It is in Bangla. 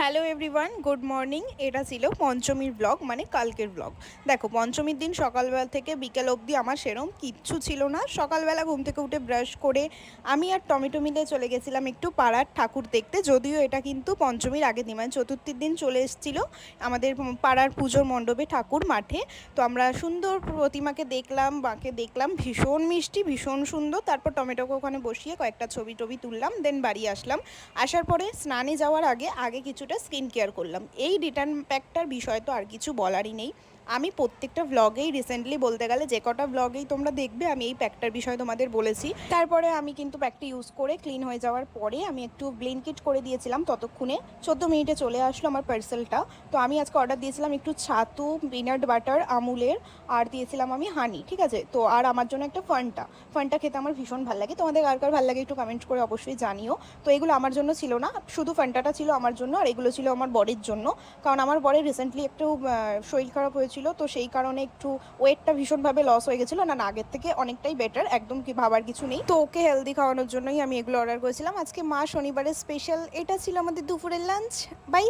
Hello everyone, good morning. এটা ছিল পঞ্চমীর ব্লগ, মানে কালকের ব্লগ। দেখো, পঞ্চমীর দিন সকালবেলা থেকে বিকেল অবধি আমার সেরম কিচ্ছু ছিল না। সকালবেলা ঘুম থেকে উঠে ব্রাশ করে আমি আর টমেটো মিলে চলে গেছিলাম একটু পাড়ার ঠাকুর দেখতে। যদিও এটা কিন্তু পঞ্চমীর আগের দিন, মানে চতুর্থীর দিন চলে এসেছিল আমাদের পাড়ার পুজোর মণ্ডপে ঠাকুর মাঠে। তো আমরা সুন্দর প্রতিমাকে দেখলাম, মাকে দেখলাম, ভীষণ মিষ্টি, ভীষণ সুন্দর। তারপর টমেটোকে ওখানে বসিয়ে কয়েকটা ছবি টবি তুললাম, দেন বাড়ি আসলাম। আসার পরে স্নানে যাওয়ার আগে কিছুটা স্কিন কেয়ার করলাম। এই রিটার্ন প্যাকটার বিষয় তো আর কিছু বলারই নেই। আমি প্রত্যেকটা ব্লগেই রিসেন্টলি বলতে গেলে যে কটা ব্লগেই তোমরা দেখবে আমি এই প্যাকটার বিষয়ে তোমাদের বলেছি। তারপরে আমি কিন্তু প্যাকটা ইউজ করে ক্লিন হয়ে যাওয়ার পরে আমি একটু ব্লিঙ্কিট করে দিয়েছিলাম, ততক্ষণে 14 মিনিটে চলে আসলো আমার পার্সেলটা। তো আমি আজকে অর্ডার দিয়েছিলাম একটু ছাতু, পিনাট বাটার আমুলের, আর দিয়েছিলাম আমি হানি, ঠিক আছে। তো আর আমার জন্য একটা ফান্টা খেতে আমার ভীষণ ভালো লাগে। তোমাদের কার কার ভালো লাগে একটু কমেন্ট করে অবশ্যই জানিও। তো এগুলো আমার জন্য ছিল না, শুধু ফান্টাটা ছিল আমার জন্য, আর এগুলো ছিল আমার বরের জন্য। কারণ আমার বরের রিসেন্টলি একটু শরীর খারাপ হয়েছিল, তো সেই কারণে একটু ওয়েটটা ভীষণভাবে লস হয়ে গেছিলো। না, আগের থেকে অনেকটাই বেটার, একদম কি ভাবার কিছু নেই। তো ওকে হেলদি খাওয়ানোর জন্যই আমি এগুলো অর্ডার করেছিলাম। আজকে মা শনিবারের স্পেশাল এটা ছিল আমাদের দুপুরের লাঞ্চ। বাই।